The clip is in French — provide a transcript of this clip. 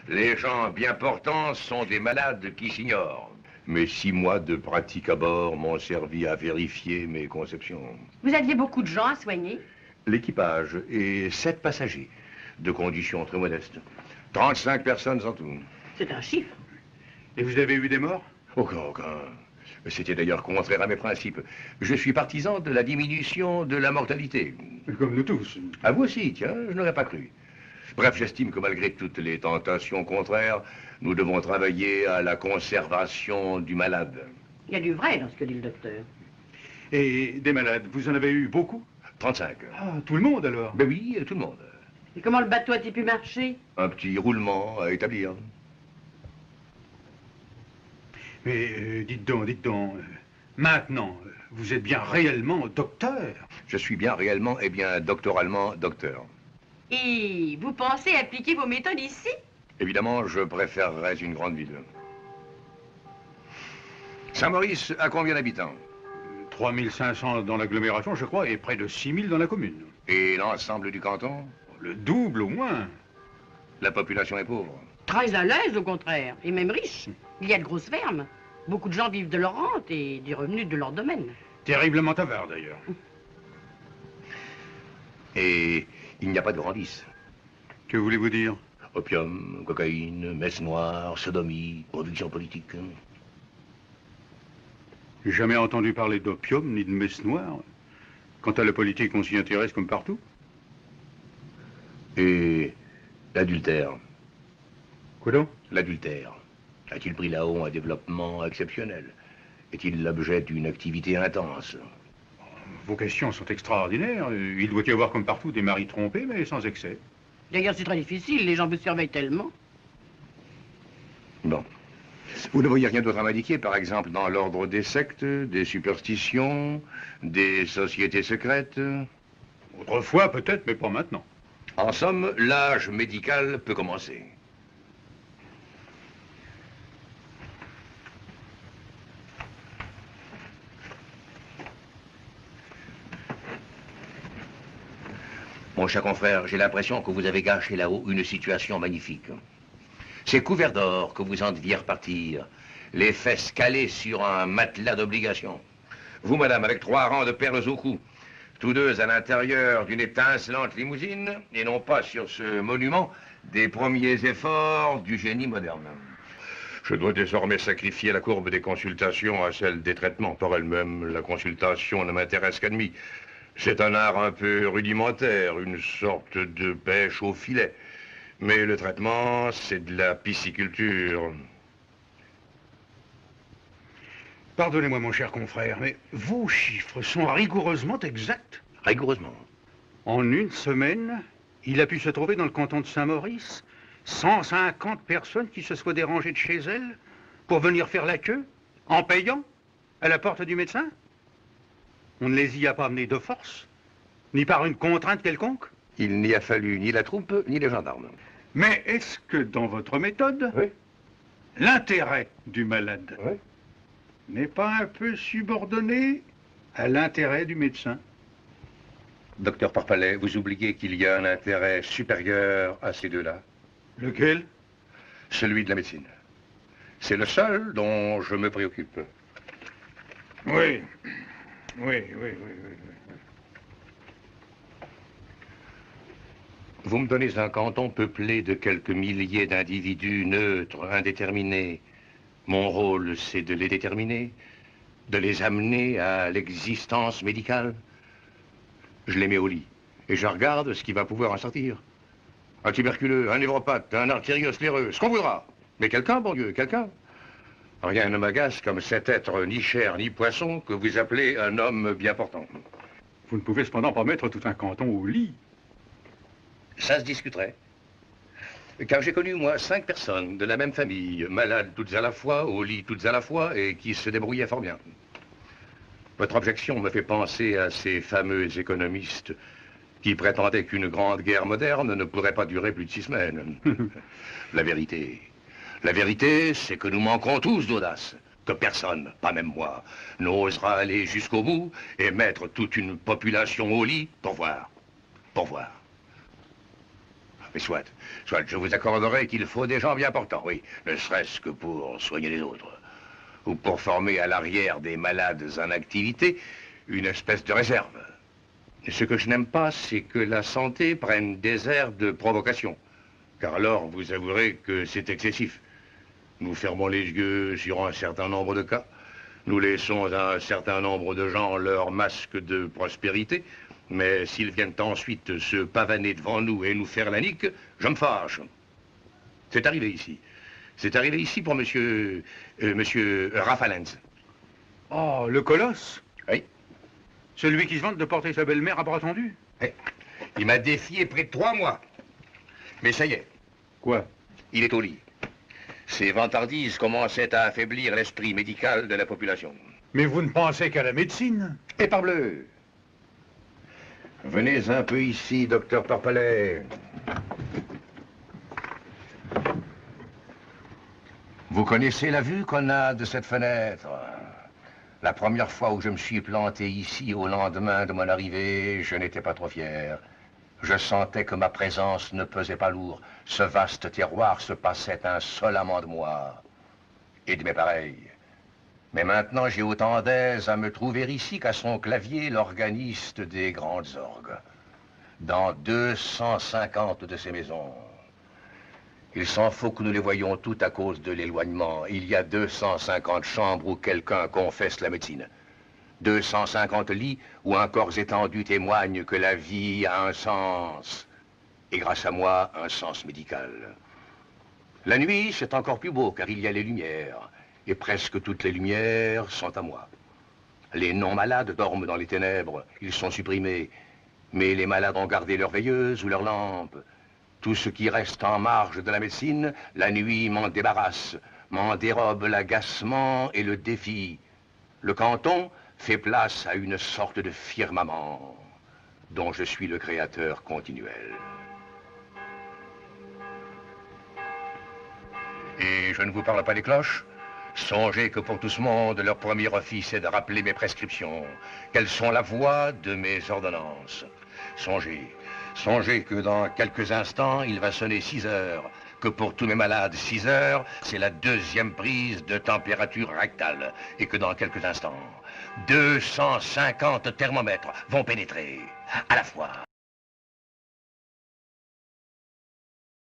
Les gens bien portants sont des malades qui s'ignorent. Mes 6 mois de pratique à bord m'ont servi à vérifier mes conceptions. Vous aviez beaucoup de gens à soigner? L'équipage et 7 passagers, de conditions très modestes. 35 personnes en tout. C'est un chiffre. Et vous avez eu des morts? Aucun. C'était d'ailleurs contraire à mes principes. Je suis partisan de la diminution de la mortalité. Comme nous tous. À vous aussi, tiens, je n'aurais pas cru. Bref, j'estime que malgré toutes les tentations contraires, nous devons travailler à la conservation du malade. Il y a du vrai dans ce que dit le docteur. Et des malades, vous en avez eu beaucoup? 35. Ah, tout le monde alors? Ben oui, tout le monde. Et comment le bateau a-t-il pu marcher? Un petit roulement à établir. Mais dites donc, maintenant, vous êtes bien réellement docteur? Je suis bien réellement et bien doctoralement docteur. Et vous pensez appliquer vos méthodes ici? Évidemment, je préférerais une grande ville. Saint-Maurice a combien d'habitants? 3500 dans l'agglomération, je crois, et près de 6000 dans la commune. Et l'ensemble du canton? Le double au moins. La population est pauvre. Très à l'aise, au contraire, et même riche. Il y a de grosses fermes. Beaucoup de gens vivent de leur rente et des revenus de leur domaine. Terriblement avare, d'ailleurs. Et il n'y a pas de grand vice. Que voulez-vous dire? Opium, cocaïne, messe noire, sodomie, production politique. J'ai jamais entendu parler d'opium ni de messe noire. Quant à la politique, on s'y intéresse comme partout. Et l'adultère. Quoi donc? L'adultère. A-t-il pris là-haut un développement exceptionnel? Est-il l'objet d'une activité intense? Vos questions sont extraordinaires. Il doit y avoir comme partout des maris trompés, mais sans excès. D'ailleurs, c'est très difficile, les gens vous surveillent tellement. Bon. Vous ne voyez rien d'autre à m'indiquer, par exemple, dans l'ordre des sectes, des superstitions, des sociétés secrètes? Autrefois, peut-être, mais pas maintenant. En somme, l'âge médical peut commencer. Mon cher confrère, j'ai l'impression que vous avez gâché là-haut une situation magnifique. C'est couvert d'or que vous en deviez repartir, les fesses calées sur un matelas d'obligation. Vous, madame, avec 3 rangs de perles au cou, tous deux à l'intérieur d'une étincelante limousine, et non pas sur ce monument des premiers efforts du génie moderne. Je dois désormais sacrifier la courbe des consultations à celle des traitements. Par elle-même, la consultation ne m'intéresse qu'à demi. C'est un art un peu rudimentaire, une sorte de pêche au filet. Mais le traitement, c'est de la pisciculture. Pardonnez-moi, mon cher confrère, mais vos chiffres sont rigoureusement exacts. Rigoureusement. En une semaine, il a pu se trouver dans le canton de Saint-Maurice 150 personnes qui se soient dérangées de chez elles pour venir faire la queue, en payant, à la porte du médecin. On ne les y a pas amenés de force, ni par une contrainte quelconque. Il n'y a fallu ni la troupe, ni les gendarmes. Mais est-ce que dans votre méthode, Oui. l'intérêt du malade Oui. n'est pas un peu subordonné à l'intérêt du médecin? Docteur Parpalais, vous oubliez qu'il y a un intérêt supérieur à ces deux-là. Lequel? Celui de la médecine. C'est le seul dont je me préoccupe. Oui. Oui. Vous me donnez un canton peuplé de quelques milliers d'individus neutres, indéterminés. Mon rôle, c'est de les déterminer, de les amener à l'existence médicale. Je les mets au lit et je regarde ce qui va pouvoir en sortir. Un tuberculeux, un névropathe, un artérioscléreux, ce qu'on voudra. Mais quelqu'un, bon Dieu, quelqu'un. Rien ne m'agace comme cet être ni chair ni poisson que vous appelez un homme bien portant. Vous ne pouvez cependant pas mettre tout un canton au lit. Ça se discuterait. Car j'ai connu, moi, 5 personnes de la même famille, malades toutes à la fois, au lit toutes à la fois, et qui se débrouillaient fort bien. Votre objection me fait penser à ces fameux économistes qui prétendaient qu'une grande guerre moderne ne pourrait pas durer plus de 6 semaines. La vérité, c'est que nous manquons tous d'audace. Que personne, pas même moi, n'osera aller jusqu'au bout et mettre toute une population au lit pour voir. Pour voir. Mais soit, je vous accorderai qu'il faut des gens bien portants, oui. Ne serait-ce que pour soigner les autres. Ou pour former à l'arrière des malades en activité une espèce de réserve. Ce que je n'aime pas, c'est que la santé prenne des airs de provocation. Car alors, vous avouerez que c'est excessif. Nous fermons les yeux sur un certain nombre de cas. Nous laissons à un certain nombre de gens leur masque de prospérité. Mais s'ils viennent ensuite se pavaner devant nous et nous faire la nique, je me fâche. C'est arrivé ici. C'est arrivé ici pour monsieur Raffalens. Oh, le colosse? Oui. Celui qui se vante de porter sa belle-mère à bras tendus? Oui. Il m'a défié près de 3 mois. Mais ça y est. Quoi? Il est au lit. Ces vantardises commençaient à affaiblir l'esprit médical de la population. Mais vous ne pensez qu'à la médecine? Et parbleu! Venez un peu ici, docteur Parpalet. Vous connaissez la vue qu'on a de cette fenêtre? La première fois où je me suis planté ici, au lendemain de mon arrivée, je n'étais pas trop fier. Je sentais que ma présence ne pesait pas lourd. Ce vaste terroir se passait insolemment de moi et de mes pareils. Mais maintenant, j'ai autant d'aise à me trouver ici qu'à son clavier l'organiste des grandes orgues. Dans 250 de ces maisons. Il s'en faut que nous les voyions toutes à cause de l'éloignement. Il y a 250 chambres où quelqu'un confesse la médecine. 250 lits où un corps étendu témoigne que la vie a un sens. Et grâce à moi, un sens médical. La nuit, c'est encore plus beau car il y a les lumières. Et presque toutes les lumières sont à moi. Les non-malades dorment dans les ténèbres. Ils sont supprimés. Mais les malades ont gardé leur veilleuse ou leur lampe. Tout ce qui reste en marge de la médecine, la nuit m'en débarrasse, m'en dérobe l'agacement et le défi. Le canton fait place à une sorte de firmament dont je suis le créateur continuel. Et je ne vous parle pas des cloches. Songez que pour tout ce monde, leur premier office est de rappeler mes prescriptions, qu'elles sont la voix de mes ordonnances. Songez que dans quelques instants, il va sonner 6 heures, que pour tous mes malades, 6 heures, c'est la 2e prise de température rectale, et que dans quelques instants, 250 thermomètres vont pénétrer à la fois.